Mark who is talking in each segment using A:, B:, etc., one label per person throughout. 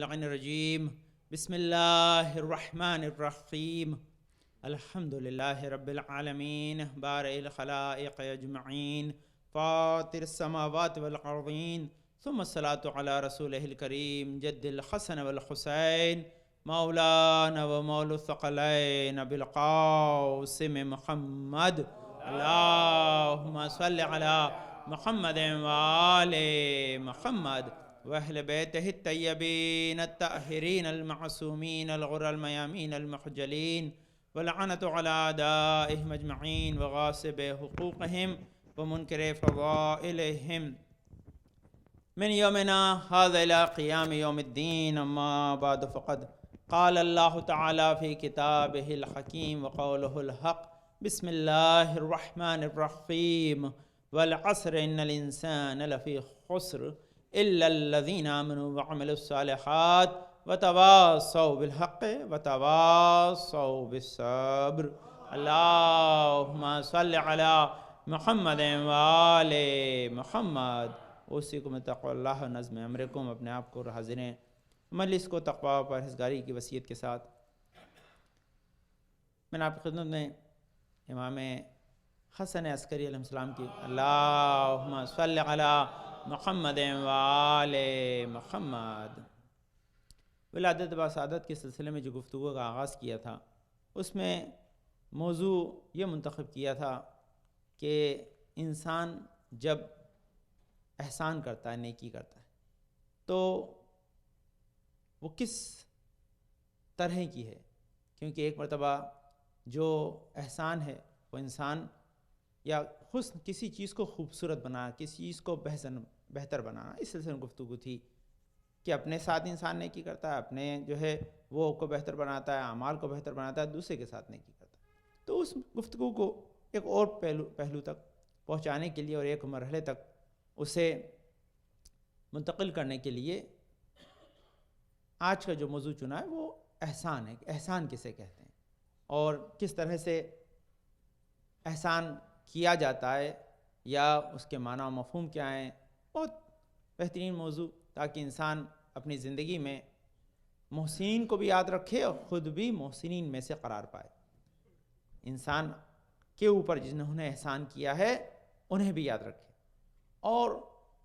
A: الرجیم بسم اللہ الرحمن الرحیم الحمد للہ رب العالمین بارئ الخلائق اجمعین فاطر السماوات والارضین ثم الصلاة علی رسولہ الکریم جد الحسن والحسین مولانا و مول الثقلین بالقاسم محمد اللہم صل علی محمد وآل محمد وأهل بيته الطيبين الطاهرين المعصومين الغر الميامين المخجلين واللعنة على أعدائهم أجمعين وغاصب حقوقهم ومنكر فضائلهم من يومنا هذا إلى قيام يوم الدين. أما بعد فقد قال الله تعالى في كتابه الحكيم وقوله الحق بسم الله الرحمن الرحيم والعصر إن الإنسان لفي خسر إلا الذين آمنوا وعملوا الصالحات وتواصوا بالحق وتواصوا بالصبر. اللهم صل على محمد وآل محمد. اوصیکم بتقوی اللہ و نظم امرکم. اپنے آپ کو اور حاضرین مجلس کو تقوی و پرہیزگاری کی وصیت کے ساتھ میں نے آپ کی خدمت میں امام حسن عسکری علیہ السلام کی اللہم صل علی محمد وآل محمد ولادت و سعادت کے سلسلے میں جو گفتگو کا آغاز کیا تھا، اس میں موضوع یہ منتخب کیا تھا کہ انسان جب احسان کرتا ہے، نیکی کرتا ہے، تو وہ کس طرح کی ہے. کیونکہ ایک مرتبہ جو احسان ہے وہ انسان یا حسن کسی چیز کو خوبصورت بنانا، کسی چیز کو بہتر بنانا، اس سلسلے میں گفتگو تھی کہ اپنے ساتھ انسان نیکی کرتا ہے، اپنے جو ہے وہ کو بہتر بناتا ہے، اعمال کو بہتر بناتا ہے، دوسرے کے ساتھ نیکی کرتا ہے. تو اس گفتگو کو ایک اور پہلو تک پہنچانے کے لیے اور ایک مرحلے تک اسے منتقل کرنے کے لیے آج کا جو موضوع چنا ہے وہ احسان ہے. احسان کسے کہتے ہیں اور کس طرح سے احسان کیا جاتا ہے یا اس کے معنی و مفہوم کیا ہیں. بہت بہترین موضوع، تاکہ انسان اپنی زندگی میں محسنین کو بھی یاد رکھے اور خود بھی محسنین میں سے قرار پائے. انسان کے اوپر جنہوں نے احسان کیا ہے انہیں بھی یاد رکھے، اور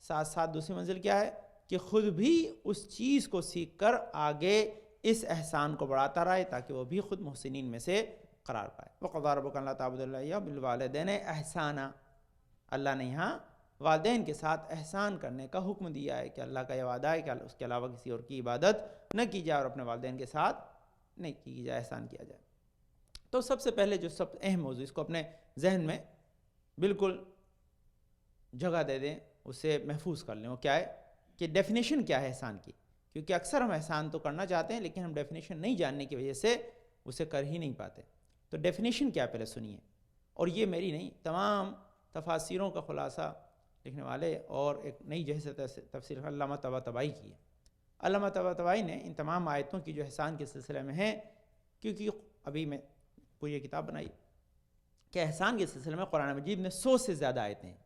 A: ساتھ ساتھ دوسری منزل کیا ہے کہ خود بھی اس چیز کو سیکھ کر آگے اس احسان کو بڑھاتا رہے تاکہ وہ بھی خود محسنین میں سے قرار پائے. وَقَضَىٰ رَبُّكَ أَلَّا تَعْبُدُوا إِلَّا إِيَّاهُ وَبِالْوَالِدَيْنِ إِحْسَانًا. اللہ نے یہاں والدین کے ساتھ احسان کرنے کا حکم دیا ہے کہ اللہ کا یہ وعدہ ہے کہ اس کے علاوہ کسی اور کی عبادت نہ کی جائے اور اپنے والدین کے ساتھ نہیں کی جائے، احسان کیا جائے. تو سب سے پہلے جو سب اہم موضوع، اس کو اپنے ذہن میں بالکل جگہ دے دیں، اسے محفوظ کر لیں. وہ کیا ہے کہ ڈیفینیشن کیا ہے احسان کی. کیونکہ اکثر ہم احسان تو کرنا چاہتے ہیں لیکن ہم ڈیفینیشن نہیں جاننے کی وجہ سے اسے کر ہی نہیں پاتے. تو ڈیفینیشن کیا پہلے سنیے. اور یہ میری نہیں، تمام تفاسیروں کا خلاصہ لکھنے والے اور ایک نئی جہت تفسیر علامہ طباطبائی کی ہے. علامہ طباطبائی نے ان تمام آیتوں کی جو احسان کے سلسلے میں ہیں، کیونکہ ابھی میں پوری یہ کتاب بنائی کہ احسان کے سلسلے میں قرآن مجید میں 100 سے زیادہ آیتیں ہیں.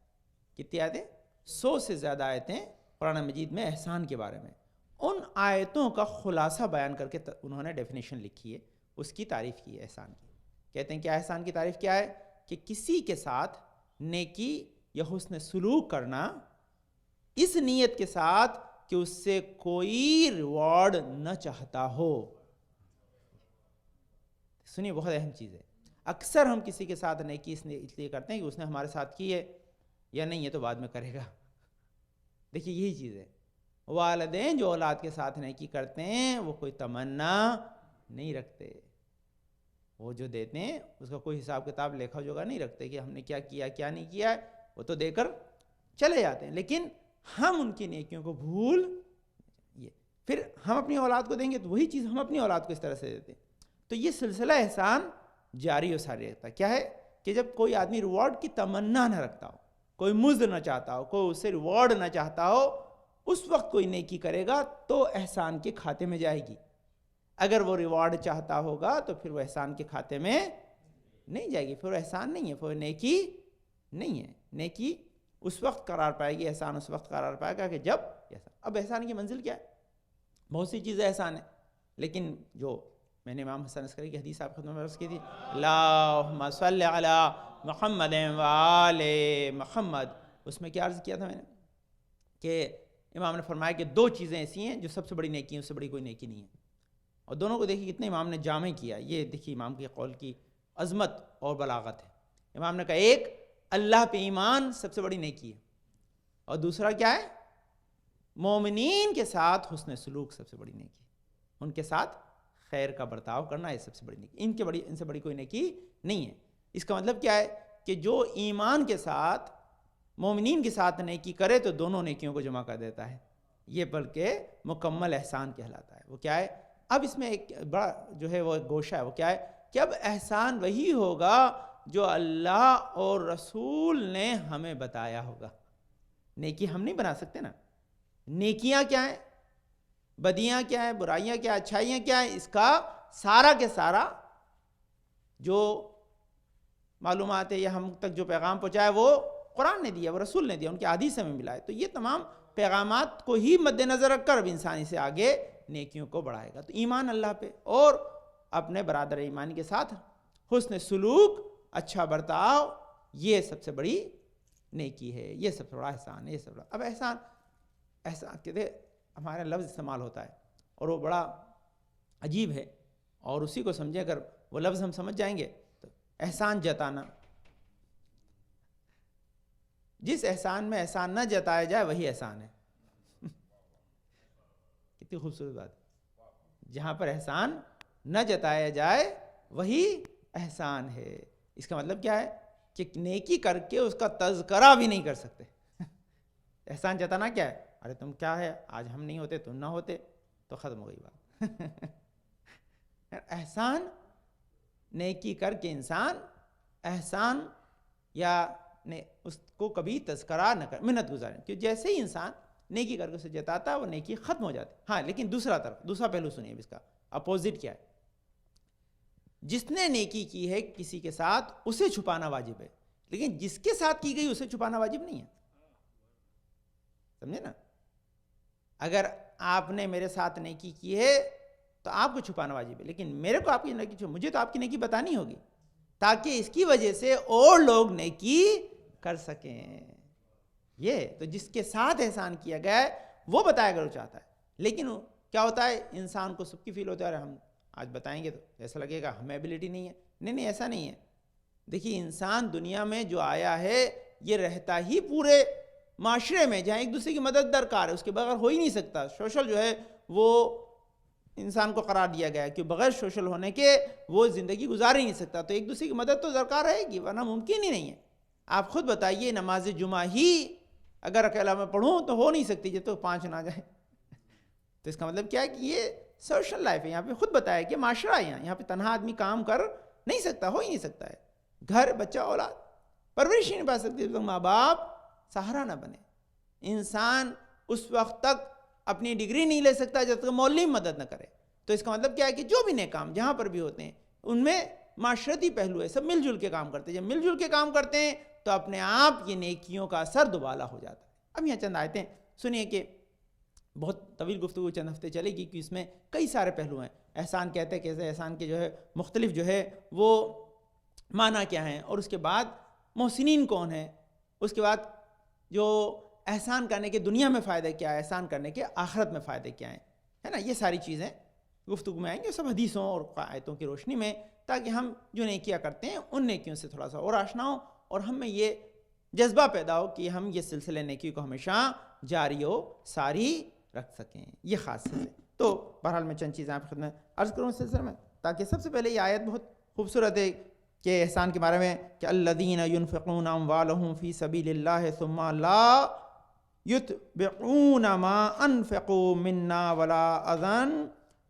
A: کتنی آیتیں؟ 100 سے زیادہ آیتیں قرآن مجید میں احسان کے بارے میں. ان آیتوں کا خلاصہ بیان کر کے انہوں نے ڈیفینیشن لکھی ہے، اس کی تعریف کی ہے احسان کی. کہتے ہیں کہ احسان کی تعریف کیا ہے کہ کسی کے ساتھ نیکی یا حسن سلوک کرنا اس نیت کے ساتھ کہ اس سے کوئی ریوارڈ نہ چاہتا ہو. سنیے، بہت اہم چیز ہے. اکثر ہم کسی کے ساتھ نیکی اس لیے کرتے ہیں کہ اس نے ہمارے ساتھ کی ہے، یا نہیں ہے تو بعد میں کرے گا. دیکھیے یہی چیز ہے. والدین جو اولاد کے ساتھ نیکی کرتے ہیں وہ کوئی تمنا نہیں رکھتے. وہ جو دیتے ہیں اس کا کوئی حساب کتاب لیکھا جوگا نہیں رکھتے کہ ہم نے کیا کیا کیا نہیں کیا. وہ تو دے کر چلے جاتے ہیں، لیکن ہم ان کی نیکیوں کو بھول پھر ہم اپنی اولاد کو دیں گے تو وہی چیز ہم اپنی اولاد کو اس طرح سے دیتے ہیں. تو یہ سلسلہ احسان جاری و ساری رہتا ہے. کیا ہے کہ جب کوئی آدمی ریوارڈ کی تمنا نہ رکھتا ہو، کوئی مزد نہ چاہتا ہو، کوئی اس سے ریوارڈ نہ چاہتا ہو، اس وقت کوئی نیکی کرے گا تو احسان کے کھاتے میں جائے گی. اگر وہ ریوارڈ چاہتا ہوگا تو پھر وہ احسان کے کھاتے میں نہیں جائے گی، پھر وہ احسان نہیں ہے، پھر نیکی نہیں ہے. نیکی اس وقت قرار پائے گی، احسان اس وقت قرار پائے گا کہ جب احسان. اب احسان کی منزل کیا ہے؟ بہت سی چیزیں احسان ہیں، لیکن جو میں نے امام حسن عسکری کی حدیث آپ خدمت میں عرض کی تھی، اللہم صلی علی محمد و آل محمد، اس میں کیا عرض کیا تھا میں نے کہ امام نے فرمایا کہ دو چیزیں ایسی ہیں جو سب سے بڑی نیکی ہیں، اس سے بڑی کوئی نیکی نہیں ہے، اور دونوں کو دیکھیے کتنے امام نے جامع کیا. یہ دیکھیے امام کے قول کی عظمت اور بلاغت ہے. امام نے کہا ایک اللہ پہ ایمان سب سے بڑی نیکی ہے، اور دوسرا کیا ہے؟ مومنین کے ساتھ حسن سلوک سب سے بڑی نیکی ہے، ان کے ساتھ خیر کا برتاؤ کرنا یہ سب سے بڑی نیکی، ان سے بڑی کوئی نیکی نہیں ہے. اس کا مطلب کیا ہے کہ جو ایمان کے ساتھ مومنین کے ساتھ نیکی کرے تو دونوں نیکیوں کو جمع کر دیتا ہے، یہ بلکہ مکمل احسان کہلاتا ہے. وہ کیا ہے؟ اب اس میں ایک بڑا جو ہے وہ گوشہ ہے، وہ کیا ہے کہ اب احسان وہی ہوگا جو اللہ اور رسول نے ہمیں بتایا ہوگا. نیکی ہم نہیں بنا سکتے نا. نیکیاں کیا ہیں، بدیاں کیا ہیں، برائیاں کیا ہیں، اچھائیاں کیا ہیں، اس کا سارا کے سارا جو معلومات ہے یا ہم تک جو پیغام پہنچایا وہ قرآن نے دیا، وہ رسول نے دیا، ان کے احادیث ہمیں ملا ہے. تو یہ تمام پیغامات کو ہی مد نظر رکھ کر اب انسان سے آگے نیکیوں کو بڑھائے گا. تو ایمان اللہ پہ اور اپنے برادر ایمانی کے ساتھ حسن سلوک، اچھا برتاؤ، یہ سب سے بڑی نیکی ہے، یہ سب سے بڑا احسان ہے. یہ سب اب احسان کہتے ہمارا لفظ استعمال ہوتا ہے اور وہ بڑا عجیب ہے، اور اسی کو سمجھے اگر وہ لفظ ہم سمجھ جائیں گے تو احسان جتانا، جس احسان میں احسان نہ جتایا جائے وہی احسان ہے. کتنی خوبصورت بات ہے، جہاں پر احسان نہ جتایا جائے وہی احسان ہے. اس کا مطلب کیا ہے کہ نیکی کر کے اس کا تذکرہ بھی نہیں کر سکتے. احسان جتانا کیا ہے؟ ارے تم کیا ہے، آج ہم نہیں ہوتے تم نہ ہوتے تو ختم ہو گئی بات. احسان نیکی کر کے انسان احسان یا اس کو کبھی تذکرہ نہ کر، منت گزارے، کہ جیسے ہی انسان نیکی کر کے اسے جتاتا ہے وہ نیکی ختم ہو جاتی. ہاں لیکن دوسرا پہلو سنیے، اس کا اپوزٹ کیا ہے. جس نے نیکی کی ہے کسی کے ساتھ اسے چھپانا واجب ہے، لیکن جس کے ساتھ کی گئی اسے چھپانا واجب نہیں ہے. سمجھے نا؟ اگر آپ نے میرے ساتھ نیکی کی ہے تو آپ کو چھپانا واجب ہے، لیکن میرے کو آپ کی نیکی مجھے تو آپ کی نیکی بتانی ہوگی تاکہ اس کی وجہ سے اور لوگ نیکی کر سکیں. یہ تو جس کے ساتھ احسان کیا گیا ہے وہ بتایا اگر وہ چاہتا ہے. لیکن کیا ہوتا ہے، انسان کو سب کی فیل ہوتا ہے ہم آج بتائیں گے تو ایسا لگے گا ہمیں ایبلٹی نہیں ہے. نہیں ایسا نہیں ہے. دیکھیے انسان دنیا میں جو آیا ہے یہ رہتا ہی پورے معاشرے میں جہاں ایک دوسرے کی مدد درکار ہے، اس کے بغیر ہو ہی نہیں سکتا. سوشل جو ہے وہ انسان کو قرار دیا گیا ہے کہ بغیر سوشل ہونے کے وہ زندگی گزار ہی نہیں سکتا. تو ایک دوسرے کی مدد تو درکار رہے گی، ورنہ ممکن ہی نہیں ہے. آپ خود بتائیے نماز جمعہ ہی اگر اکیلا میں پڑھوں تو ہو نہیں سکتی جب تک 5 نہ جائیں. تو اس کا مطلب کیا ہے کہ یہ سوشل لائف ہے. یہاں پہ خود بتایا کہ معاشرہ ہے، یہاں پہ تنہا آدمی کام کر نہیں سکتا، ہو ہی نہیں سکتا ہے. گھر بچہ اولاد پرورش ہی نہیں پا سکتی جب تک ماں باپ سہارا نہ بنے. انسان اس وقت تک اپنی ڈگری نہیں لے سکتا جب تک مولوی مدد نہ کرے. تو اس کا مطلب کیا ہے کہ جو بھی نیک کام جہاں پر بھی ہوتے ہیں ان میں معاشرتی پہلو ہے، سب مل جل کے کام کرتے ہیں. جب مل جل کے کام کرتے ہیں تو اپنے آپ یہ نیکیوں کا اثر دوبالا ہو جاتا ہے. اب یہاں چند آیتیں سنیے کہ بہت طویل گفتگو چند ہفتے چلے گی کہ اس میں کئی سارے پہلو ہیں. احسان کہتے ہیں کیسے احسان کے جو ہے مختلف جو ہے وہ معنی کیا ہیں، اور اس کے بعد محسنین کون ہیں، اس کے بعد جو احسان کرنے کے دنیا میں فائدے کیا ہے، احسان کرنے کے آخرت میں فائدے کیا ہیں، ہے نا. یہ ساری چیزیں گفتگو میں آئیں گے، سب حدیثوں اور آیتوں کی روشنی میں، تاکہ ہم جو نیکیاں کرتے ہیں ان نیکیوں سے تھوڑا سا اور آشنا ہوں اور ہم میں یہ جذبہ پیدا ہو کہ ہم یہ سلسلہ نیکی کو ہمیشہ جاری و ساری رکھ سکیں. یہ خاص ہے. تو بہرحال میں چند چیزیں آپ کی خدمت عرض کروں اس سلسلے میں، تاکہ سب سے پہلے یہ آیت بہت خوبصورت ہے کہ احسان کے بارے میں کہ الذین ينفقون اموالهم فی سبیل اللہ ثم لا یتبعون ما انفقوا منا ولا اذن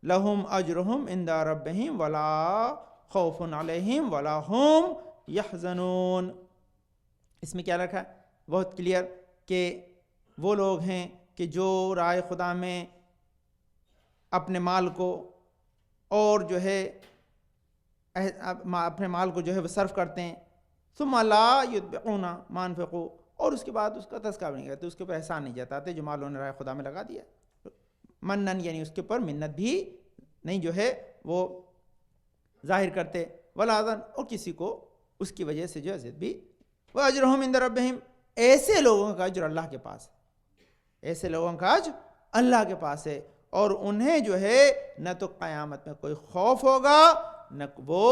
A: لهم اجرهم عند ربهم ولا خوف علیہم ولا هم یحزنون. اس میں کیا رکھا ہے؟ بہت کلیئر کہ وہ لوگ ہیں کہ جو رائے خدا میں اپنے مال کو اور جو ہے اپنے مال کو جو ہے وہ صرف کرتے ہیں، ثم لا یتبعون ما انفقوا، اور اس کے بعد اس کا تذکرہ نہیں کرتے، اس کے اوپر احسان نہیں جتاتے جو مال انہوں نے رائے خدا میں لگا دیا. منن یعنی اس کے اوپر منت بھی نہیں جو ہے وہ ظاہر کرتے، ولا اذن اور کسی کو اس کی وجہ سے جو عزت بھی، واجرہم عند ربہم، ایسے لوگوں کا اجر اللہ کے پاس ہے، ایسے لوگوں کا اجر اللہ کے پاس ہے، اور انہیں جو ہے نہ تو قیامت میں کوئی خوف ہوگا نہ وہ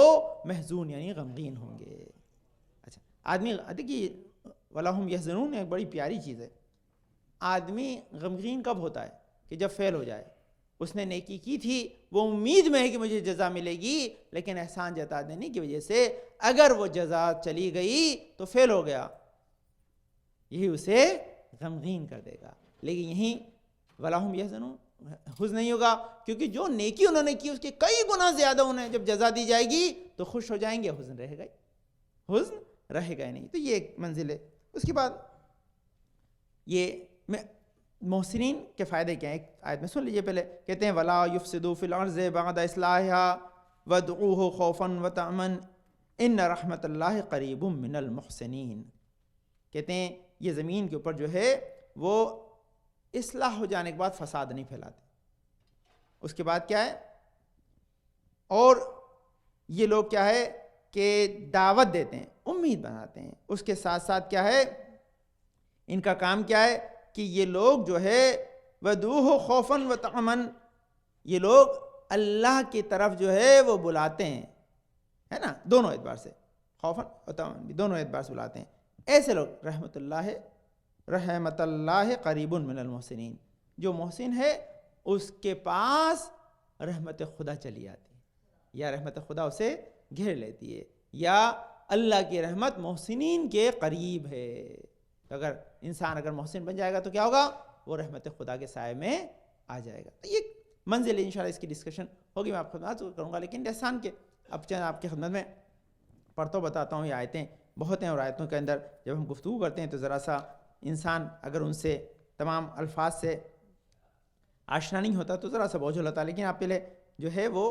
A: محزون یعنی غمگین ہوں گے۔ اچھا آدمی دیکھیے وَلَهُمْ يَحْزَنُونَ ایک بڑی پیاری چیز ہے۔ آدمی غمگین کب ہوتا ہے؟ کہ جب فیل ہو جائے۔ اس نے نیکی کی تھی، وہ امید میں ہے کہ مجھے جزا ملے گی، لیکن احسان جتا دینے کی وجہ سے اگر وہ جزا چلی گئی تو فیل ہو گیا، یہی اسے غمگین کر دے گا۔ لیکن یہیں وَلَهُمْ يَحْزَنُونَ حزن نہیں ہوگا، کیونکہ جو نیکی انہوں نے کی اس کے کئی گنا زیادہ انہیں جب جزا دی جائے گی تو خوش ہو جائیں گے، حزن رہے گا ہی، حزن رہے گا ہی نہیں۔ تو یہ ایک منزل ہے۔ اس کے بعد یہ محسنین کے فائدے کیا ہیں، ایک آیت میں سن لیجئے پہلے، کہتے ہیں وَلَا يُفْسِدُوا فِي الْأَرْضِ بَعْدَ إِصْلَاحِهَا وَادْعُوهُ خَوْفًا وَطَمَعًا إِنَّ رَحْمَتَ اللَّهِ قَرِيبٌ مِّنَ الْمُحْسِنِينَ۔ کہتے ہیں یہ زمین کے اوپر جو ہے وہ اصلاح ہو جانے کے بعد فساد نہیں پھیلاتے۔ اس کے بعد کیا ہے، اور یہ لوگ کیا ہے کہ دعوت دیتے ہیں، امید بناتے ہیں۔ اس کے ساتھ ساتھ کیا ہے، ان کا کام کیا ہے کہ یہ لوگ جو ہے وَدُوهُ خَوْفًا وَطَمَعًا، یہ لوگ اللہ کی طرف جو ہے وہ بلاتے ہیں، ہے نا، دونوں اعتبار سے، خوفاً و طمعاً بھی دونوں اعتبار سے بلاتے ہیں۔ ایسے لوگ رحمت اللہ قریب من المحسنین، جو محسن ہے اس کے پاس رحمت خدا چلی آتی ہے، یا رحمت خدا اسے گھیر لیتی ہے، یا اللہ کی رحمت محسنین کے قریب ہے۔ اگر انسان اگر محسن بن جائے گا تو کیا ہوگا، وہ رحمت خدا کے سائے میں آ جائے گا۔ یہ منزل ہے، انشاءاللہ اس کی ڈسکشن ہوگی، میں آپ خدمات کروں گا، لیکن احسان کے اب چند آپ کی خدمت میں پڑھتا بتاتا ہوں۔ یہ آیتیں بہت ہیں، اور آیتوں کے اندر جب ہم گفتگو کرتے ہیں تو ذرا سا انسان اگر ان سے تمام الفاظ سے آشنا نہیں ہوتا تو ذرا سا بوجھل ہوتا ہے، لیکن آپ پہلے جو ہے وہ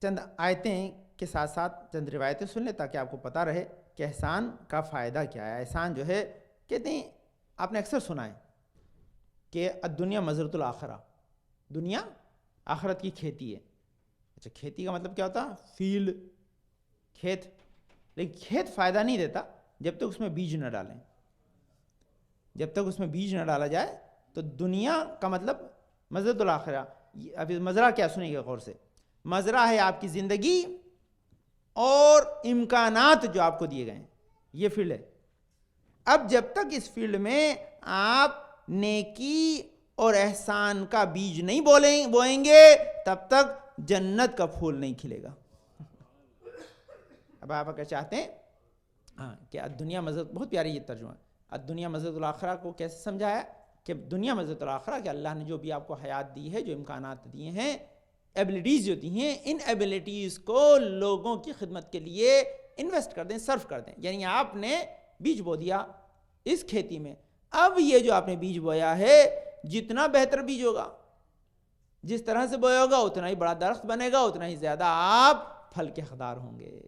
A: چند آیتیں کے ساتھ ساتھ چند روایتیں سن لیں تاکہ آپ کو پتہ رہے کہ احسان کا فائدہ کیا ہے۔ احسان جو ہے، کہتے ہیں آپ نے اکثر سنا ہے کہ الدنیا مزرعۃ الآخرہ، دنیا آخرت کی کھیتی ہے۔ اچھا کھیتی کا مطلب کیا ہوتا ہے، فیلڈ، کھیت، لیکن کھیت فائدہ نہیں دیتا جب تک اس میں بیج نہ ڈالیں، جب تک اس میں بیج نہ ڈالا جائے۔ تو دنیا کا مطلب مزرعۃ الآخرہ، ابھی مزرعہ کیا سنیں گے غور سے، مزرعہ ہے آپ کی زندگی اور امکانات جو آپ کو دیے گئے ہیں، یہ فیلڈ ہے۔ اب جب تک اس فیلڈ میں آپ نیکی اور احسان کا بیج نہیں بوئیں گے تب تک جنت کا پھول نہیں کھلے گا۔ اب آپ اگر چاہتے ہیں کہ دنیا مزرعۃ، بہت پیاری یہ ترجمہ ہے، الدنیا مزرعۃ الآخرہ کو کیسے سمجھایا کہ دنیا مزرعۃ الآخرہ، کہ اللہ نے جو بھی آپ کو حیات دی ہے، جو امکانات دیے ہیں، ایبلٹیز جو دی ہیں، ان ایبلٹیز کو لوگوں کی خدمت کے لیے انویسٹ کر دیں، صرف کر دیں۔ یعنی آپ نے بیج بو دیا اس کھیتی میں، اب یہ جو آپ نے بیج بویا ہے جتنا بہتر بیج ہوگا، جس طرح سے بویا ہوگا اتنا ہی بڑا درخت بنے گا، اتنا ہی زیادہ آپ پھل کے حقدار ہوں گے۔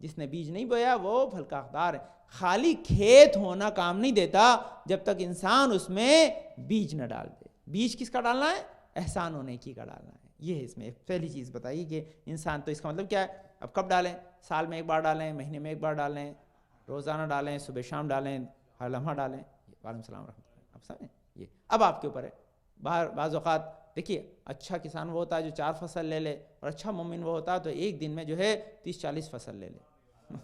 A: جس نے بیج نہیں بویا وہ پھل کا حقدار ہے۔ خالی کھیت ہونا کام نہیں دیتا جب تک انسان اس میں بیج نہ ڈال دے۔ بیج کس کا ڈالنا ہے، احسان و نیکی کا ڈالنا ہے۔ یہ اس میں پہلی چیز بتائیے کہ انسان، تو اس کا مطلب کیا ہے، اب کب ڈالیں، سال میں ایک بار ڈالیں، مہینے میں ایک بار ڈالیں، روزانہ ڈالیں، صبح شام ڈالیں، ہر لمحہ ڈالیں۔ وعلیکم السلام ورحمۃ اللہ۔ آپ سمجھیں، یہ اب آپ کے اوپر ہے۔ بعض اوقات دیکھیے اچھا کسان وہ ہوتا ہے جو 4 فصل لے لے، اور اچھا مومن وہ ہوتا ہے تو ایک دن میں جو ہے 30-40 فصل لے لے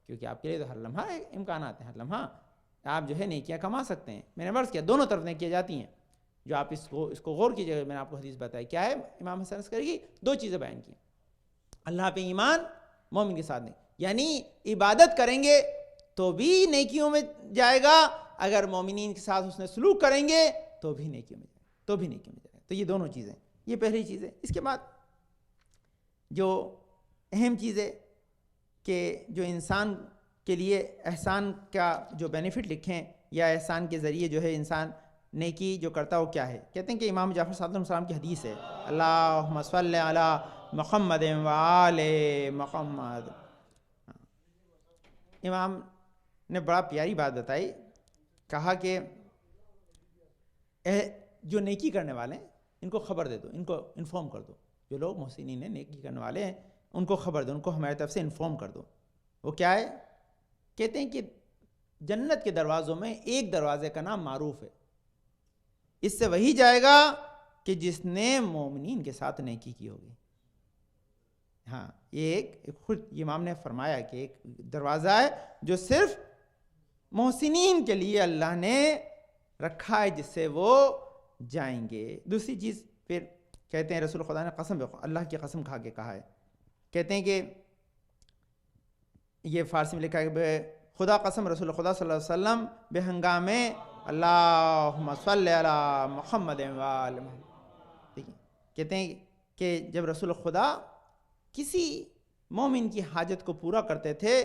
A: کیونکہ آپ کے لیے تو ہر لمحہ امکانات ہیں، ہر لمحہ آپ جو ہے نیکیاں کما سکتے ہیں۔ میں نے عرض کیا دونوں طرف نیکیاں جاتی ہیں۔ جو آپ اس کو غور کیجیے گا، میں نے آپ کو حدیث بتائی کیا ہے، امام حسن عسکری کی 2 چیزیں بیان کی، اللہ پہ ایمان، مومن کے ساتھ نہیں، یعنی عبادت کریں گے تو بھی نیکیوں میں جائے گا، اگر مومنین کے ساتھ اس نے سلوک کریں گے تو بھی نیکیوں میں جائے گا، تو بھی نیکیوں میں جائے گا۔ تو یہ دونوں چیزیں، یہ پہلی چیز ہے۔ اس کے بعد جو اہم چیز ہے کہ جو انسان کے لیے احسان کا جو بینیفٹ لکھیں، یا احسان کے ذریعے جو ہے انسان نیکی جو کرتا ہے وہ کیا ہے، کہتے ہیں کہ امام جعفر صادق علیہ السلام کی حدیث ہے، اللہم صلی علی محمد و آل محمد۔ امام نے بڑا پیاری بات بتائی، کہا کہ جو نیکی کرنے والے ہیں ان کو خبر دے دو، ان کو انفارم کر دو. جو لوگ محسنین ہیں، نیکی کرنے والے ہیں، ان کو خبر دو، ان کو ہماری طرف سے انفارم کر دو. وہ کیا ہے؟ کہتے ہیں کہ جنت کے دروازوں میں ایک دروازے کا نام معروف ہے، اس سے وہی جائے گا کہ جس نے مومنین کے ساتھ نیکی کی ہوگی. ہاں، یہ ایک خود امام نے فرمایا کہ ایک دروازہ ہے جو صرف محسنین کے لیے اللہ نے رکھا ہے، جس سے وہ جائیں گے. دوسری چیز پھر کہتے ہیں رسول خدا نے قسم، اللہ کی قسم کھا کے کہا ہے، کہتے ہیں کہ یہ فارسی میں لکھا ہے کہ خدا قسم رسول خدا صلی اللہ علیہ وسلم بے ہنگامے اللہم صلی علی محمد وآل محمد. ٹھیک ہے، کہتے ہیں کہ جب رسول خدا کسی مومن کی حاجت کو پورا کرتے تھے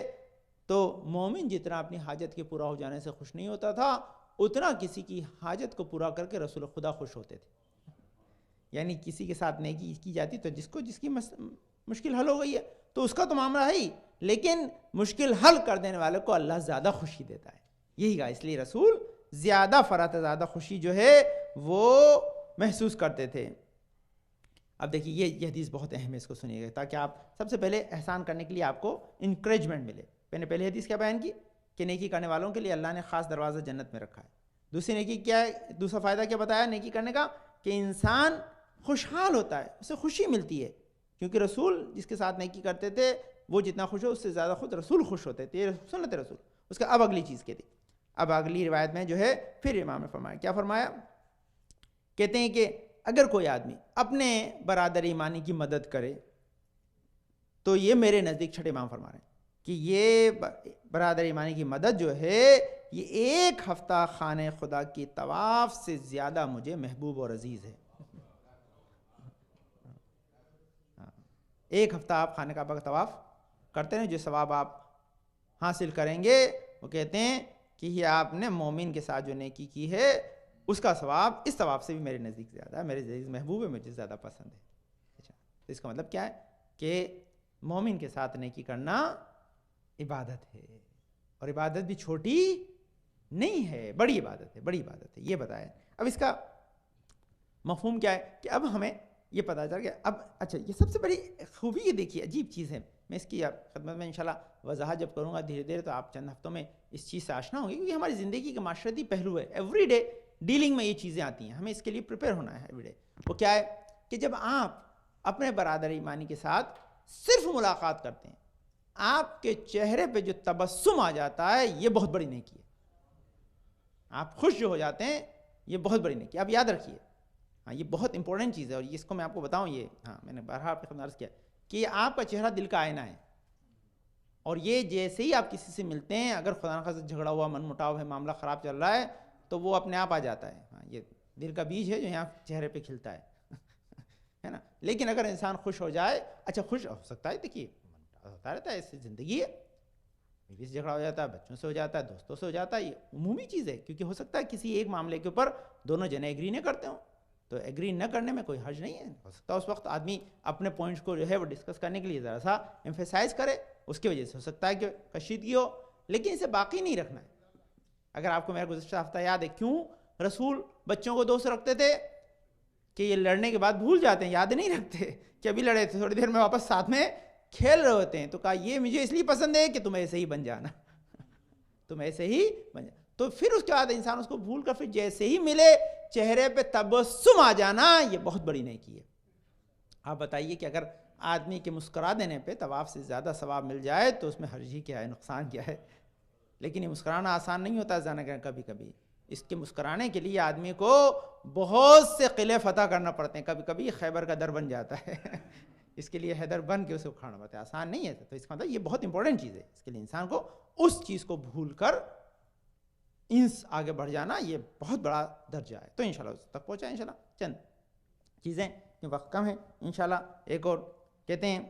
A: تو مومن جتنا اپنی حاجت کے پورا ہو جانے سے خوش نہیں ہوتا تھا، اتنا کسی کی حاجت کو پورا کر کے رسول خدا خوش ہوتے تھے. یعنی کسی کے ساتھ نیکی کی جاتی تو جس کی مشکل حل ہو گئی ہے تو اس کا تو معاملہ ہے ہی، لیکن مشکل حل کر دینے والے کو اللہ زیادہ خوشی دیتا ہے. یہی کہا، اس لیے رسول زیادہ فرات زیادہ خوشی جو ہے وہ محسوس کرتے تھے. اب دیکھیے یہ حدیث بہت اہم ہے، اس کو سنیے گا تاکہ آپ سب سے پہلے احسان کرنے کے لیے آپ کو انکریجمنٹ ملے. پہلے حدیث کیا بیان کی کہ نیکی کرنے والوں کے لیے اللہ نے خاص دروازہ جنت میں رکھا ہے. دوسری نیکی کیا ہے؟ دوسرا فائدہ کیا بتایا نیکی کرنے کا؟ کہ انسان خوشحال ہوتا ہے، اسے خوشی ملتی ہے، کیونکہ رسول جس کے ساتھ نیکی کرتے تھے وہ جتنا خوش ہو اس سے زیادہ خود رسول خوش ہوتے تھے. یہ سنت رسول. اس کا اب اگلی چیز کہتی، اب اگلی روایت میں جو ہے پھر امام نے فرمایا، کیا فرمایا؟ کہتے ہیں کہ اگر کوئی آدمی اپنے برادر ایمانی کی مدد کرے تو یہ میرے نزدیک، چھٹے امام فرما رہے ہیں کہ یہ برادر ایمانی کی مدد جو ہے یہ ایک ہفتہ خانہ خدا کی طواف سے زیادہ مجھے محبوب اور عزیز ہے. ایک ہفتہ آپ خانہ کعبہ کا طواف کرتے ہیں، جو ثواب آپ حاصل کریں گے وہ کہتے ہیں کہ یہ آپ نے مومن کے ساتھ جو نیکی کی ہے اس کا ثواب اس ثواب سے بھی میرے نزدیک زیادہ ہے، میرے نزدیک محبوب ہے، مجھے زیادہ پسند ہے. اچھا، تو اس کا مطلب کیا ہے کہ مومن کے ساتھ نیکی کرنا عبادت ہے، اور عبادت بھی چھوٹی نہیں ہے، بڑی عبادت ہے، بڑی عبادت ہے. یہ بتایا. اب اس کا مفہوم کیا ہے کہ اب ہمیں یہ پتہ چل گیا. اب اچھا، یہ سب سے بڑی خوبی یہ دیکھیے، عجیب چیز ہے، میں اس کی خدمت میں انشاءاللہ وضاحت جب کروں گا دھیرے دھیرے تو آپ چند ہفتوں میں اس چیز سے آشنا ہوں گے، کیونکہ ہماری زندگی کا معاشرتی پہلو ہے. ایوری ڈے ڈیلنگ میں یہ چیزیں آتی ہیں، ہمیں اس کے لیے پریپیئر ہونا ہے ایوری ڈے. وہ کیا ہے کہ جب آپ اپنے برادر ایمانی کے ساتھ صرف ملاقات کرتے ہیں، آپ کے چہرے پہ جو تبسم آ جاتا ہے یہ بہت بڑی نیکی ہے. آپ خوش جو ہو جاتے ہیں یہ بہت بڑی نیکی ہے. آپ یاد رکھیے، ہاں یہ بہت امپورٹنٹ چیز ہے، اور اس کو میں آپ کو بتاؤں، یہ ہاں میں نے بارہا آپ کے خدمت عرض کیا کہ یہ آپ کا چہرہ دل کا آئینہ ہے، اور یہ جیسے ہی آپ کسی سے ملتے ہیں اگر خدا نخواستہ جھگڑا ہوا، من مٹاؤ ہے، معاملہ خراب چل رہا ہے تو وہ اپنے آپ آ جاتا ہے. ہاں یہ دل کا بیج ہے جو یہاں چہرے پہ کھلتا ہے نا. لیکن اگر انسان خوش ہو جائے، اچھا خوش ہو سکتا ہے، دیکھیے ہوتا رہتا ہے، اس سے زندگی ہے، بیوی سے جھگڑا ہو جاتا ہے، بچوں سے ہو جاتا ہے، دوستوں سے ہو جاتا ہے، یہ عمومی چیز ہے، کیونکہ ہو سکتا ہے کسی ایک معاملے کے اوپر دونوں جنے ایگری نہ کرتے ہوں، تو ایگری نہ کرنے میں کوئی حرج نہیں ہے. ہو سکتا ہے اس وقت آدمی اپنے پوائنٹس کو جو ہے وہ ڈسکس کرنے کے لیے ذرا سا ایمفیسائز کرے، اس کی وجہ سے ہو سکتا ہے کہ کشیدگی ہو، لیکن اسے باقی نہیں رکھنا ہے. اگر آپ کو میرا گزشتہ ہفتہ یاد ہے کیوں رسول بچوں کو دوست رکھتے تھے کہ یہ لڑنے کے بعد بھول جاتے ہیں، یاد نہیں رکھتے کہ ابھی لڑے تھے، تھوڑی دیر میں واپس ساتھ میں کھیل رہے ہوتے ہیں. تو کہا یہ مجھے اس لیے پسند ہے کہ تم ایسے ہی بن جانا، تم ایسے ہی بن جانا. تو پھر اس کے بعد انسان اس کو بھول کر پھر جیسے ہی ملے چہرے پہ تبسم آ جانا، یہ بہت بڑی نیکی ہے. آپ بتائیے کہ اگر آدمی کے مسکرا دینے پہ طواف سے زیادہ ثواب مل جائے تو اس میں حرج ہی کیا ہے، نقصان کیا ہے. لیکن یہ مسکرانا آسان نہیں ہوتا زانگاہ کبھی کبھی. اس کے مسکرانے کے لیے آدمی کو بہت سے قلعے فتح کرنا پڑتے ہیں، کبھی کبھی خیبر کا در بن جاتا ہے اس کے لیے حیدر بن کے اسے اکھاڑنا پڑتا ہے، آسان نہیں ہے. تو اس کا مطلب یہ بہت امپورٹنٹ چیز ہے، اس کے لیے انسان کو اس چیز کو بھول کر انس آگے بڑھ جانا یہ بہت بڑا درجہ ہے. تو انشاءاللہ اس تک پہنچا. انشاءاللہ چند چیزیں، وقت کم ہے، انشاءاللہ ایک اور کہتے ہیں،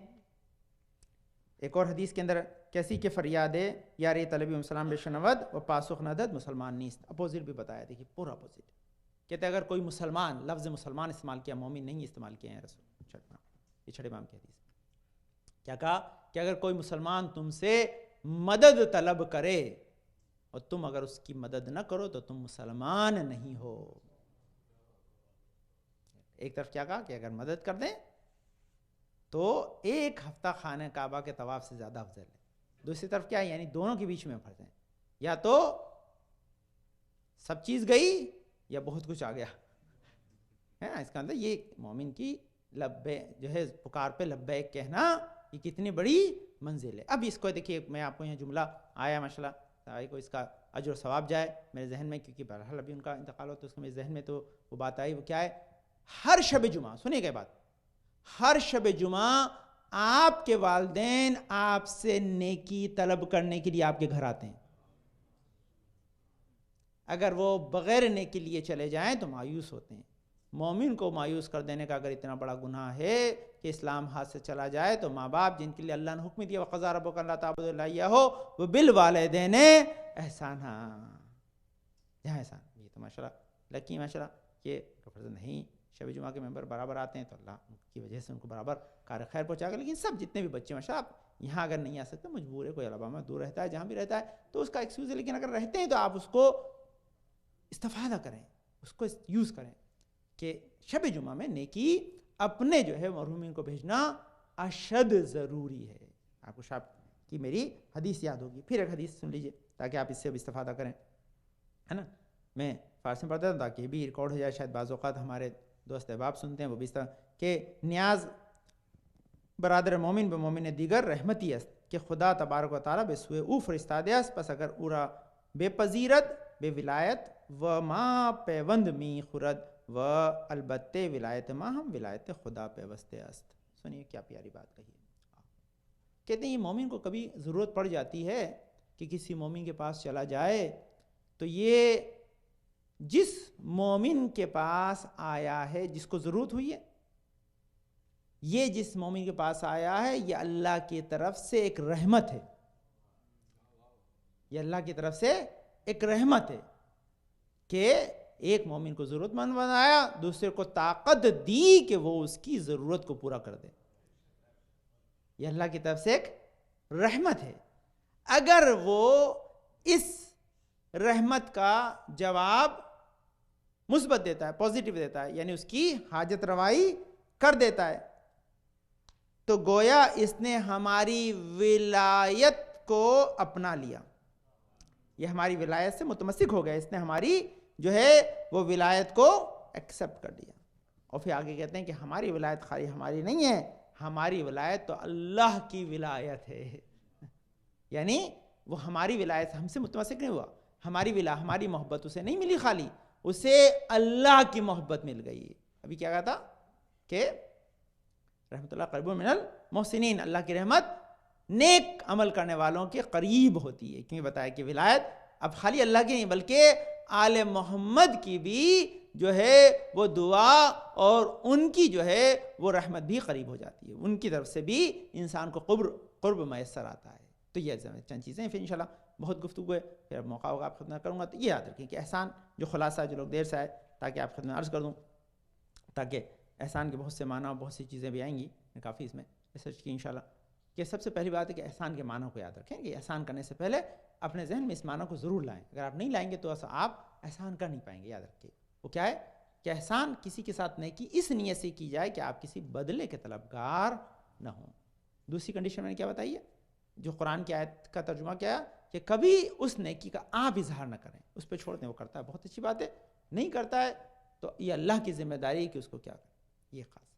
A: ایک اور حدیث کے اندر کیسی کہ فریاد یاری طلبی مسلمان بے شنود و پاسخ ندد مسلمان نیست، اپوزٹ بھی بتایا. دیکھیے پورا اپوزٹ کہتے ہیں، اگر کوئی مسلمان، لفظ مسلمان استعمال کیا، مومن نہیں استعمال کیا ہے رسول. یہ چھٹے امام کی حدیث کیا کہا کہ اگر کوئی مسلمان تم سے مدد طلب کرے اور تم اگر اس کی مدد نہ کرو تو تم مسلمان نہیں ہو. ایک طرف کیا کہا کہ اگر مدد کر دیں تو ایک ہفتہ خانہ کعبہ کے طواف سے زیادہ افضل ہے. دوسری طرف کیا ہے, یعنی دونوں کے بیچ میں فرض ہیں, یا تو سب چیز گئی یا بہت کچھ آ گیا ہے نا. اس کا اندر یہ مومن کی لبے جو ہے پکار پہ لبیک کہنا یہ کتنی بڑی منزل ہے. اب اس کو دیکھیے, میں آپ کو یہاں جملہ آیا ماشاءاللہ تاکہ کو اس کا اجر و ثواب جائے میرے ذہن میں, کیونکہ بہرحال ابھی ان کا انتقال ہو تو اس کو میرے ذہن میں تو وہ بات آئی. وہ کیا ہے, ہر شب جمعہ, سنیے گا بات, ہر شب جمعہ آپ کے والدین آپ سے نیکی طلب کرنے کے لیے آپ کے گھر آتے ہیں. اگر وہ بغیر نیکی لیے چلے جائیں تو مایوس ہوتے ہیں. مومن کو مایوس کر دینے کا اگر اتنا بڑا گناہ ہے کہ اسلام ہاتھ سے چلا جائے, تو ماں باپ جن کے لیے اللہ نے حکم دیا وَقَضَىٰ رَبُّكَ أَلَّا تَعْبُدُوا إِلَّا إِيَّاهُ وَبِالْوَالِدَيْنِ إِحْسَانًا. جہاں احسان, یہ تو ماشاءاللہ لکی ماشاءاللہ کہ فرض نہیں, شب جمعہ کے ممبر برابر آتے ہیں تو اللہ کی وجہ سے ان کو برابر کار خیر پہنچا گا. لیکن سب جتنے بھی بچے ماشاءاللہ, آپ یہاں اگر نہیں آ سکتے, مجبور ہے, کوئی الاباما دور رہتا ہے, جہاں بھی رہتا ہے تو اس کا ایکسکیوز ہے, لیکن اگر رہتے ہیں تو آپ اس کو استفادہ کریں, اس کو یوز کریں کہ شب جمعہ میں نیکی اپنے جو ہے مرحومین کو بھیجنا اشد ضروری ہے. آپ کو شاپ کی میری حدیث یاد ہوگی, پھر ایک حدیث سن لیجئے تاکہ آپ اس سے بھی استفادہ کریں, ہے نا. میں فارسی میں پڑھتا تھا تاکہ یہ بھی ریکارڈ ہو جائے, شاید بعض اوقات ہمارے دوست احباب سنتے ہیں وہ بھی اس طرح کہ نیاز برادر مومن به مومن دیگر رحمتی است کہ خدا تبارک و تعالی به سوی او فرستاده است, پس اگر او را بپذیرد به ولایت و ما پیوند می خورد و البته ولایت ما ہم ولایت خدا پیوسته است. سنیے کیا پیاری بات کہی ہے. کہتے ہیں یہ مومن کو کبھی ضرورت پڑ جاتی ہے کہ کسی مومن کے پاس چلا جائے, تو یہ جس مومن کے پاس آیا ہے, جس کو ضرورت ہوئی ہے, یہ جس مومن کے پاس آیا ہے یہ اللہ کی طرف سے ایک رحمت ہے. یہ اللہ کی طرف سے ایک رحمت ہے کہ ایک مومن کو ضرورت مند بنایا, دوسرے کو طاقت دی کہ وہ اس کی ضرورت کو پورا کر دے. یہ اللہ کی طرف سے ایک رحمت ہے. اگر وہ اس رحمت کا جواب مثبت دیتا ہے, پازیٹیو دیتا ہے, یعنی اس کی حاجت روائی کر دیتا ہے, تو گویا اس نے ہماری ولایت کو اپنا لیا, یہ ہماری ولایت سے متمسک ہو گیا, اس نے ہماری جو ہے وہ ولایت کو ایکسپٹ کر لیا. اور پھر آگے کہتے ہیں کہ ہماری ولایت خالی ہماری نہیں ہے, ہماری ولایت تو اللہ کی ولایت ہے. یعنی وہ ہماری ولایت ہم سے متمسک نہیں ہوا, ہماری محبت اسے نہیں ملی, خالی اسے اللہ کی محبت مل گئی. ابھی کیا کہا تھا کہ رحمت اللہ قریب من المحسنین, اللہ کی رحمت نیک عمل کرنے والوں کے قریب ہوتی ہے. کیوں بتایا کہ ولایت اب خالی اللہ کی نہیں بلکہ آل محمد کی بھی جو ہے وہ دعا اور ان کی جو ہے وہ رحمت بھی قریب ہو جاتی ہے, ان کی طرف سے بھی انسان کو قرب میسر آتا ہے. تو یہ چند چیزیں پھر انشاءاللہ بہت گفتگو ہے, پھر موقع ہوگا آپ خدمت کروں گا. تو یہ یاد رکھیں کہ احسان جو خلاصہ جو لوگ دیر سے آئے تاکہ آپ خدمت عرض کر دوں, تاکہ احسان کے بہت سے معنی اور بہت سی چیزیں بھی آئیں گی, کافی اس میں ریسرچ کی انشاءاللہ. کہ سب سے پہلی بات ہے کہ احسان کے معنی کو یاد رکھیں, کہ احسان کرنے سے پہلے اپنے ذہن میں اس معنی کو ضرور لائیں. اگر آپ نہیں لائیں گے تو آپ احسان کر نہیں پائیں گے. یاد رکھیں وہ کیا ہے کہ احسان کسی کے ساتھ نیکی اس نیت سے کی جائے کہ آپ کسی بدلے کے طلبگار نہ ہوں. دوسری کنڈیشن میں نے کیا بتائی ہے, جو قرآن کی آیت کا ترجمہ کیا کہ کبھی اس نیکی کا آپ اظہار نہ کریں, اس پہ چھوڑ دیں. وہ کرتا ہے بہت اچھی بات ہے, نہیں کرتا ہے تو یہ اللہ کی ذمہ داری ہے کہ اس کو کیا کرے, یہ خاص.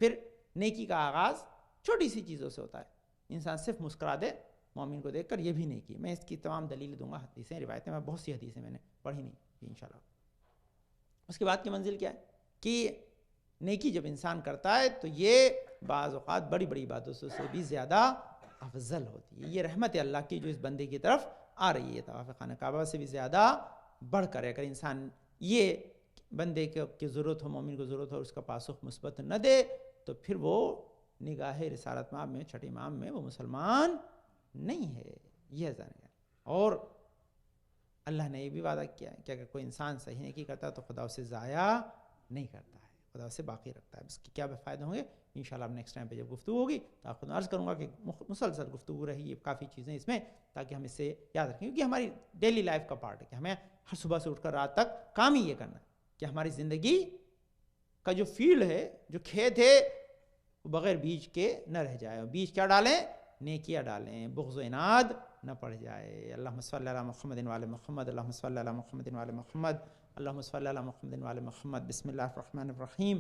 A: پھر نیکی کا آغاز چھوٹی سی چیزوں سے ہوتا ہے. انسان صرف مسکرا دے مومن کو دیکھ کر, یہ بھی نیکی. میں اس کی تمام دلیل دوں گا, حدیثیں روایتیں, میں بہت سی حدیثیں میں نے پڑھی نہیں انشاءاللہ. اس کے بعد کی منزل کیا ہے کہ نیکی جب انسان کرتا ہے تو یہ بعض اوقات بڑی بڑی عبادتوں سے بھی زیادہ افضل ہوتی ہے. یہ رحمت اللہ کی جو اس بندے کی طرف آ رہی ہے, طواف خانہ کعبہ سے بھی زیادہ بڑھ کر. اگر انسان یہ بندے کی ضرورت ہو, مومن کو ضرورت ہو, اس کا پاسخ مثبت نہ دے, تو پھر وہ نگاہ رسالت مآب میں, چھٹے امام میں, وہ مسلمان نہیں ہے. یہ جانے. اور اللہ نے یہ بھی وعدہ کیا ہے کہ اگر کوئی انسان صحیح نیکی کرتا ہے تو خدا اسے ضائع نہیں کرتا ہے, خدا اسے باقی رکھتا ہے. اس کے کیا فائدے ہوں گے انشاءاللہ اب نیکسٹ ٹائم پہ جب گفتگو ہوگی تو آپ کو عرض کروں گا کہ مسلسل گفتگو رہی ہے, کافی چیزیں اس میں, تاکہ ہم اس سے یاد رکھیں, کیونکہ ہماری ڈیلی لائف کا پارٹ ہے کہ ہمیں ہر صبح سے اٹھ کر رات تک کام ہی یہ کرنا ہے کہ ہماری زندگی کا جو فیلڈ ہے، جو کھیت ہے، وہ بغیر بیج کے نہ رہ جائے. اور بیج کیا ڈالیں؟ نیکیاں ڈالیں، بغض و عناد نہ پڑ جائے. اللہم صلی علی محمد وعلی محمد، اللہم صلی علی محمد وعلی محمد، اللہم صلی علی محمد وعلی محمد. بسم اللہ الرحمن الرحیم.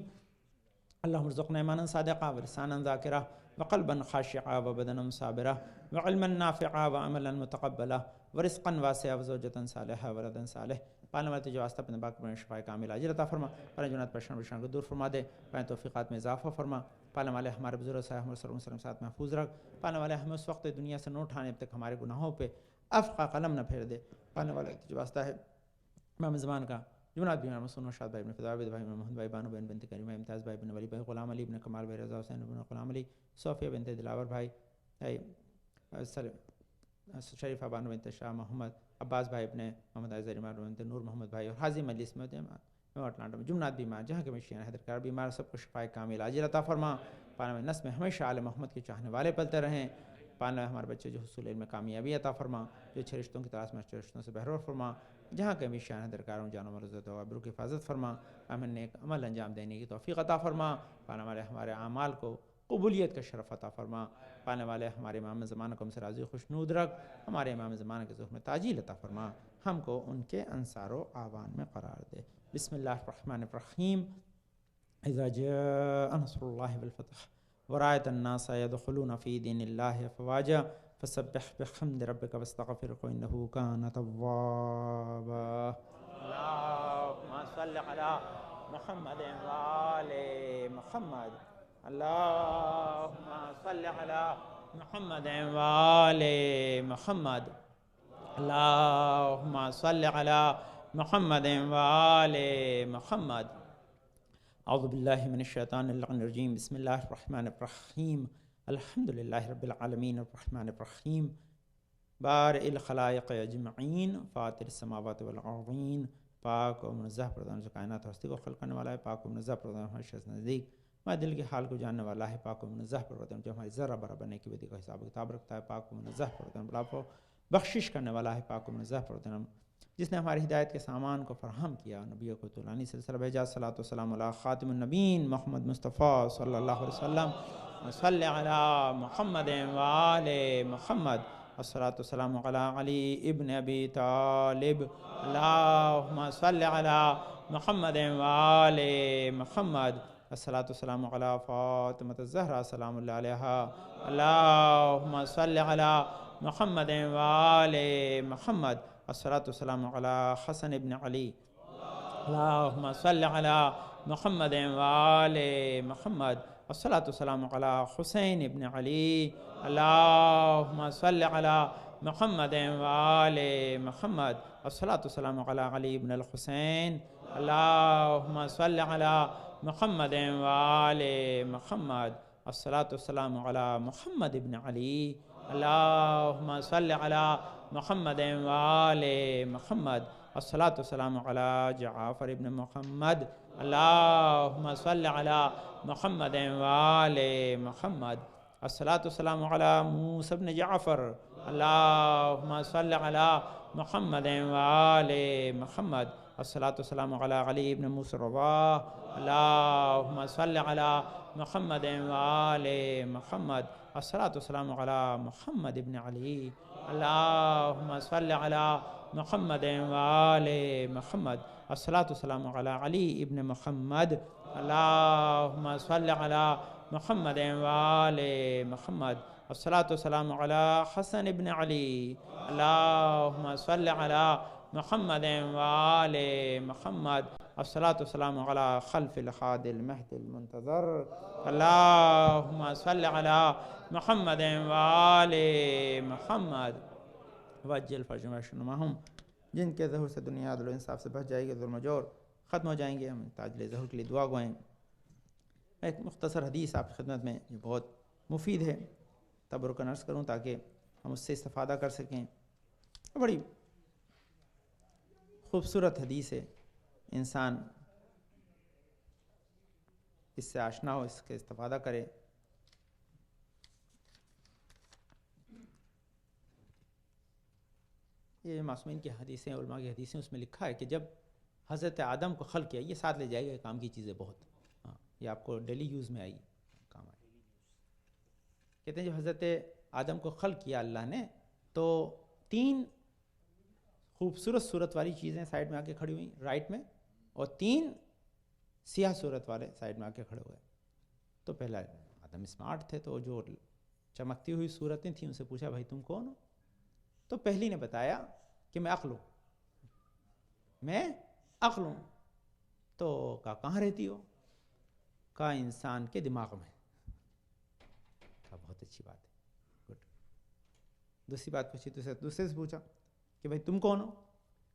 A: اللہم ارزقنا ایمانا صادقا ولسانا ذاکرا وقلبا خاشعا وبدنا صابرا وعلما نافعا وعملا متقبلا ورزقا واسعا وزوجتا صالحا ولدا صالح. پالنے والے تجھے واسطہ اپنے پاک میں شفاء کامل عاجل عطا فرما. پالنے جنات پریشان کو دور فرما دے. پالنے توفیقات میں اضافہ فرما. پالنے والے ہمارے بزرگ صاحب محمد صلی اللہ علیہ وسلم ساتھ محفوظ رکھ. پالنے والے ہمیں اس وقت دنیا سے نہ اٹھانے اب تک ہمارے گناہوں پہ افقا قلم نہ پھیر دے. پالنے والے تجھے واسطہ ہے امام زمان کا جنات بھی محمد شاد بھائی بن فضا عابد بھائی محمد بھائی بانو بن بنت کریمہ امتیاز بھائی بن ولی بھائی غلام علی بن کمال بھائی رضا حسین بن غلام علی صوفیہ بنت دلاور بھائی شریفہ بانو بنت شاہ محمد عباس بھائی ابن محمد عزیز بانو بنت نور محمد بھائی اور حاضی مجلس میں اٹلانٹا میں جمنات بیمار جہاں کے مشیان حیدرکار بیمار سب کو شفاء کامل عاجل عطا فرما. پانے میں نس میں ہمیشہ آل محمد کے چاہنے والے پلتے رہیں. پانے میں ہمارے بچے جو حصول علم میں کامیابی عطا فرما، جو اچھے رشتوں کی تلاش میں اچھے رشتوں سے بہرور فرما. جہاں کے مشیان درکاروں جانوں مرزت و عبروں کی حفاظت فرما. ہمیں نیک عمل انجام دینے کی توفیق عطا فرما. پانے والے ہمارے اعمال کو قبولیت کا شرف عطا فرما. پانے والے ہمارے امام زمانہ کو ہم سے راضی خوشنود رکھ. ہمارے امام زمانہ کے ظہور میں تاجیل عطا فرما. ہم کو ان کے انصار و اعوان میں قرار دے. بسم اللہ الرحمن الرحیم. اذا جاء نصر اللہ والفتح ورأيت الناس يدخلون في دين الله أفواجا فسبح بحمد ربك واستغفره إنه كان توابا. اللهم صل على محمد وآل محمد. اللهم صل على محمد وآل محمد. اللهم صل على محمد وآل محمد. اعوذ باللہ من الشیطان اللعین الرجیم. بسم اللہ الرحمن الرحیم. الحمد للہ رب العالمین الرحمن الرحیم بارئ الخلائق اجمعین فاطر السماوات والارضین. پاک و منزہ پردان جو کائنات ہستی کو خلق کرنے والا ہے، پاک و منزہ پردان ہر شخص نزدیک ہمارے دل کے حال کو جاننے والا ہے، پاک و منزہ پردان جو ہماری ذرہ برابر بننے کی ودی کا حساب و کتاب رکھتا ہے، پاک و منزہ پردان بلافو بخشش کرنے والا ہے، پاک و منزہ پردان جس نے ہماری ہدایت کے سامان کو فراہم کیا، نبیوں کو طولانی سلسلہ بھیجا. صلاۃ والسلام علی خاتم النبیین محمد مصطفیٰ صلی اللہ علیہ وسلم. صلی علی محمد وآل محمد. الصلاۃ والسلام علی علی ابن ابی طالب. اللہم صلی علی محمد وآل محمد. الصلاۃ والسلام علی فاطمہ الزہرا سلام اللہ علیہا. اللہم صلی علی محمد وآل محمد. الصلاۃ والسلام علی حسن ابن علی. اللہم صل علی محمد وآل محمد. الصلاۃ والسلام علی حسین ابن علی. اللہم صل علی محمد وآل محمد. الصلاۃ والسلام علی علی ابن الحسین. اللہم صل علی محمد وآل محمد. الصلاۃ والسلام علی محمد ابن علی. اللہم صل علی محمد وآل محمد. الصلاۃ والسلام علی جعفر ابن محمد. اللہم صل علی محمد وآل محمد. الصلاۃ والسلام علی موسیٰ ابن جعفر. اللہم صل علی محمد وآل محمد. الصلاۃ والسلام علی علی ابن موسیٰ الرضا. اللہم صل علی محمد وآل محمد. الصلاۃ والسلام علی محمد ابن علی. اللہم صل علی محمد وآل محمد. الصلاۃ والسلام علی علی ابن محمد. اللہم صل علی محمد وآل محمد. الصلاۃ والسلام علی حسن ابن علی. اللہم صل علی محمد وآل محمد. الصلاۃ والسلام علی خلف الہادی المہدی المنتظر. اللہم صل علی محمد وآل محمد. وجل فرجمہم جن کے ظہور سے دنیا عدل و انصاف سے بچ جائے گی، ظلم و جور ختم ہو جائیں گے. ہم تاجل ظہور کے لیے دعا گوئیں. ایک مختصر حدیث آپ کی خدمت میں یہ بہت مفید ہے، تبرک عرض کروں تاکہ ہم اس سے استفادہ کر سکیں. بڑی خوبصورت حدیث ہے، انسان اس سے آشنا ہو، اس کے استفادہ کرے. یہ معصومین کی حدیثیں، علماء کی حدیثیں، اس میں لکھا ہے کہ جب حضرت آدم کو خلق کیا، یہ ساتھ لے جائے گا کام کی چیزیں بہت. یہ آپ کو ڈیلی یوز میں آئی کام آئی. کہتے ہیں جب حضرت آدم کو خلق کیا اللہ نے تو 3 خوبصورت صورت والی چیزیں سائڈ میں آ کے کھڑی ہوئیں رائٹ میں, اور 3 سیاہ صورت والے سائڈ میں آ کے کھڑے ہوئے. تو پہلا آدم اسمارٹ تھے, تو جو چمکتی ہوئی صورتیں تھیں ان سے پوچھا بھائی تم کون ہو؟ تو پہلی نے بتایا کہ میں عقل ہوں, میں عقل ہوں. تو کہا کہاں رہتی ہو؟ کہا انسان کے دماغ میں. کہا بہت اچھی بات ہے, گڈ. دوسری بات پوچھی تو دوسرے سے پوچھا کہ بھائی تم کون ہو؟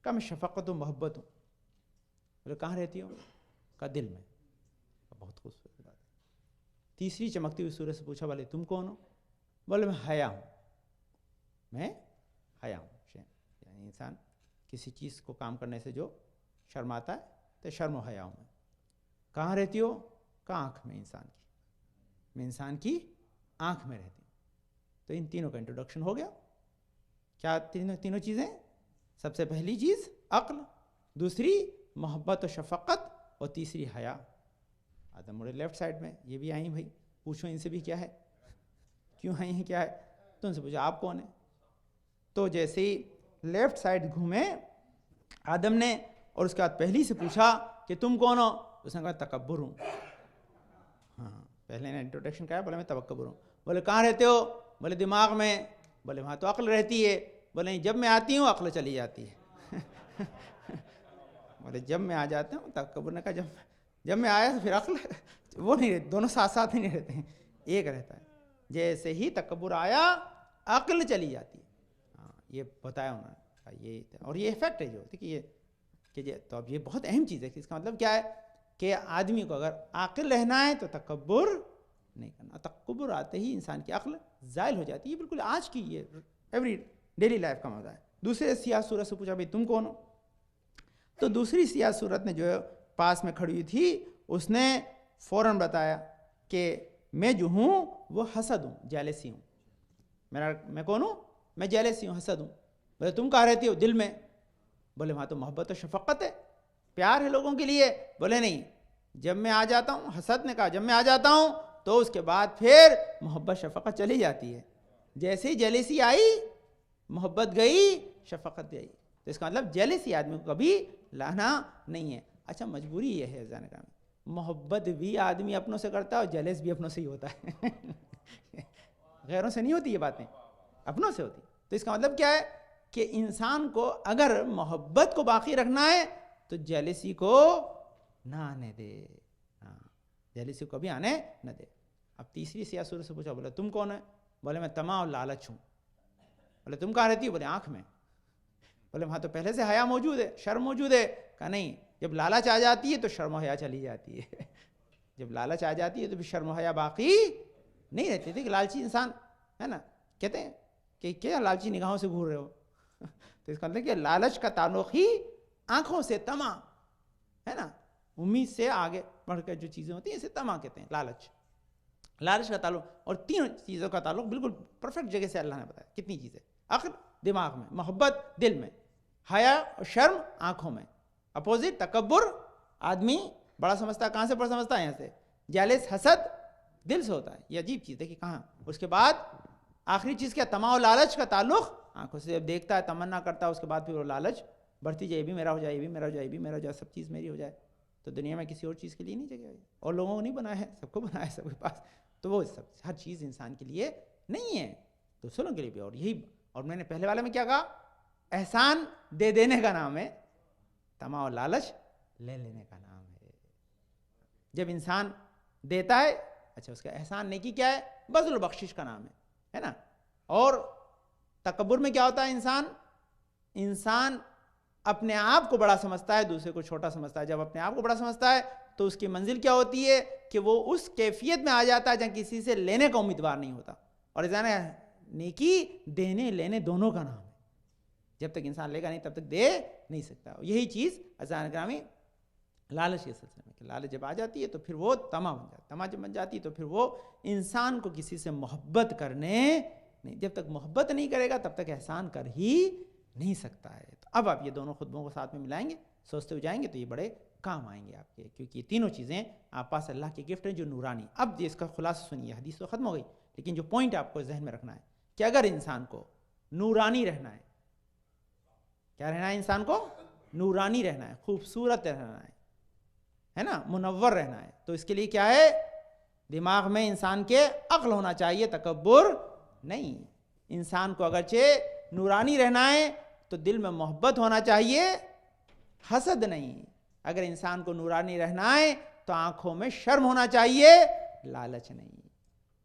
A: کہا میں شفقت و محبت ہوں. بولے کہاں رہتی ہو؟ کہا دل میں. بہت خوبصورت بات ہے. تیسری چمکتی ہوئی صورت سے پوچھا بولے تم کون ہو؟ بولے میں حیا ہوں, میں حیا ہوں. یعنی انسان کسی چیز کو کام کرنے سے جو شرماتا ہے تو شرم و حیا ہوں میں. کہاں رہتی ہو؟ کہاں آنکھ میں انسان کی, میں انسان کی آنکھ میں رہتی ہوں. تو ان تینوں کا انٹروڈکشن ہو گیا. کیا تینوں چیزیں؟ سب سے پہلی چیز عقل, دوسری محبت و شفقت, اور تیسری حیا. آدم مڑے لیفٹ سائڈ میں, یہ بھی آئی بھائی پوچھو ان سے بھی کیا ہے, کیوں آئی ہیں, کیا ہے. تو ان سے پوچھا آپ کون ہیں؟ تو جیسے ہی لیفٹ سائڈ گھومے آدم نے, اور اس کے بعد پہلی سے پوچھا کہ تم کون ہو؟ اس نے کہا تکبر ہوں. ہاں پہلے نے انٹروڈکشن کیا, بولے میں تکبر ہوں. بولے کہاں رہتے ہو؟ بولے دماغ میں. بولے وہاں تو عقل رہتی ہے. بولے جب میں آتی ہوں عقل چلی جاتی ہے. بولے جب میں آ جاتا ہوں, تکبر نے کہا جب میں آیا تو پھر عقل وہ نہیں رہتی, دونوں ساتھ ساتھ نہیں رہتے ہیں, ایک رہتا ہے. جیسے ہی تکبر آیا عقل چلی جاتی ہے. ہاں یہ بتایا انہوں نے, یہ اور یہ افیکٹ ہے جو دیکھیے کہ تو اب یہ بہت اہم چیز ہے. اس کا مطلب کیا ہے کہ آدمی کو اگر عاقل رہنا ہے تو تکبر نہیں کرنا. تکبر آتے ہی انسان کی عقل زائل ہو جاتی ہے. یہ بالکل آج کی یہ ایوری ڈیلی لائف کا مزہ ہے. دوسرے سیاہ صورت سے پوچھا بھائی تم کون ہو؟ تو دوسری سیاہ صورت نے جو پاس میں کھڑی ہوئی تھی اس نے فوراً بتایا کہ میں جو ہوں وہ حسد ہوں, جیلسی ہوں. میں کون ہوں؟ میں جیلسی ہوں, حسد ہوں. بولے تم کہاں رہتی ہو؟ دل میں. بولے وہاں تو محبت و شفقت ہے, پیار ہے لوگوں کے لیے. بولے نہیں, جب میں آ جاتا ہوں, حسد نے کہا جب میں آ جاتا ہوں تو اس کے بعد پھر محبت شفقت چلی جاتی ہے. جیسے ہی جیلسی آئی محبت گئی, شفقت گئی. تو اس کا مطلب جیلسی آدمی کو کبھی لانا نہیں ہے. اچھا مجبوری یہ ہے جانے کا, محبت بھی آدمی اپنوں سے کرتا ہے اور جیلس بھی اپنوں سے ہی ہوتا ہے. غیروں سے نہیں ہوتی یہ باتیں, اپنوں سے ہوتی. تو اس کا مطلب کیا ہے کہ انسان کو اگر محبت کو باقی رکھنا ہے تو جیلسی کو نہ آنے دے. ہاں جیلسی کو کبھی آنے نہ دے. اب تیسری سیاہ صورت سے پوچھا, بولے تم کون ہے؟ بولے میں طمع اور لالچ ہوں. بولے تم کہاں رہتی ہو؟ بولے آنکھ میں. بولے وہاں تو پہلے سے حیا موجود ہے, شرم موجود ہے. کہا نہیں, جب لالچ آ جاتی ہے تو شرم و حیا چلی جاتی ہے. جب لالچ آ جاتی ہے تو پھر شرم و حیا باقی نہیں رہتی تھی. کہ لالچی انسان ہے نا, کہتے ہیں کہ کیا لالچی نگاہوں سے گھور رہے ہو. تو اس کا مطلب کہ لالچ کا تعلق ہی آنکھوں سے, طمع ہے نا, امید سے آگے بڑھ کر جو چیزیں ہوتی ہیں اسے طمع کہتے ہیں. لالچ کا تعلق, اور 3 چیزوں کا تعلق بالکل پرفیکٹ جگہ سے اللہ نے بتایا. کتنی چیزیں؟ عقل دماغ میں, محبت دل میں, حیا اور شرم آنکھوں میں. اپوزٹ تکبر آدمی بڑا سمجھتا ہے, کہاں سے بڑا سمجھتا ہے؟ یہاں سے. جالس حسد دل سے ہوتا ہے. یہ عجیب چیز ہے کہ کہاں. اس کے بعد آخری چیز کیا؟ طمع و لالچ کا تعلق آنکھوں سے. جب دیکھتا ہے تمنا کرتا ہے, اس کے بعد پھر وہ لالچ بڑھتی جائے, یہ بھی میرا ہو جائے, یہ بھی میرا ہو جائے, یہ بھی میرا ہو جائے, سب چیز میری ہو جائے. تو دنیا میں کسی اور چیز کے لیے نہیں جگہ ہے, اور لوگوں کو نہیں بنایا ہے, سب کو بنایا ہے, سب کے پاس. تو وہ سب ہر چیز انسان کے لیے نہیں ہے, دوسروں کے لیے بھی. اور یہی, اور میں نے پہلے والے میں کیا کہا, احسان دے دینے کا نام ہے, طمع اور لالچ لے لینے کا نام ہے. جب انسان دیتا ہے, اچھا اس کا احسان نیکی کیا ہے؟ بذل و بخشش کا نام ہے نا. اور تکبر میں کیا ہوتا ہے؟ انسان اپنے آپ کو بڑا سمجھتا ہے, دوسرے کو چھوٹا سمجھتا ہے. جب اپنے آپ کو بڑا سمجھتا ہے تو اس کی منزل کیا ہوتی ہے کہ وہ اس کیفیت میں آ جاتا ہے جہاں کسی سے لینے کا امیدوار نہیں ہوتا. اور نیکی دینے لینے دونوں کا نام ہے. جب تک انسان لے گا نہیں تب تک دے نہیں سکتا. یہی چیز عزیزان گرامی لالچ کے سلسلے میں, کہ لالچ جب آ جاتی ہے تو پھر وہ طمع بن جاتی ہے. طمع جب بن جاتی ہے تو پھر وہ انسان کو کسی سے محبت کرنے نہیں, جب تک محبت نہیں کرے گا تب تک احسان کر ہی نہیں سکتا ہے. تو اب آپ یہ دونوں خطبوں کو ساتھ میں ملائیں گے, سوچتے ہو جائیں گے تو یہ بڑے کام آئیں گے آپ کے، کیونکہ یہ تینوں چیزیں آپ پاس اللہ کی گفٹ ہیں جو نورانی. اب اس کا خلاصہ سنیے، حدیث تو ختم ہو گئی، لیکن جو پوائنٹ آپ کو ذہن میں رکھنا ہے کہ اگر انسان کو نورانی رہنا ہے، کیا رہنا ہے؟ انسان کو نورانی رہنا ہے، خوبصورت رہنا ہے نا، منور رہنا ہے، تو اس کے لیے کیا ہے؟ دماغ میں انسان کے عقل ہونا چاہیے، تکبر نہیں. انسان کو اگرچہ نورانی رہنا ہے تو دل میں محبت ہونا چاہیے، حسد نہیں. اگر انسان کو نورانی رہنا ہے تو آنکھوں میں شرم ہونا چاہیے، لالچ نہیں.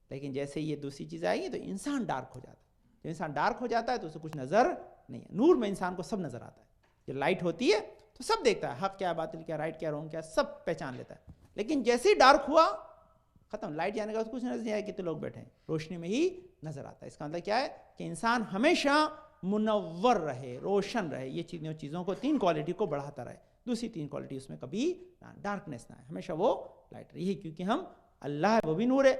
A: لیکن جیسے یہ دوسری چیز آئی تو انسان ڈارک ہو جاتا ہے. جب انسان ڈارک ہو جاتا ہے تو اسے کچھ نظر نہیں ہے. نور میں انسان کو سب نظر آتا ہے. جب لائٹ ہوتی ہے تو سب دیکھتا ہے، حق کیا، باطل کیا، رائٹ کیا، رونگ کیا، سب پہچان لیتا ہے. لیکن جیسے ہی ڈارک ہوا، ختم، لائٹ جانے کا کچھ نظر نہیں آیا، کتنے لوگ بیٹھے ہیں، روشنی میں ہی نظر آتا ہے. اس کا مطلب کیا ہے کہ انسان ہمیشہ منور رہے، روشن رہے. یہ چیزوں کو، تین کوالٹی کو بڑھاتا رہے. دوسری تین کوالٹی اس میں کبھی ڈارکنیس نہ ہے، ہمیشہ وہ لائٹ رہی ہے، کیونکہ ہم اللہ ہے وہ بھی نور ہے.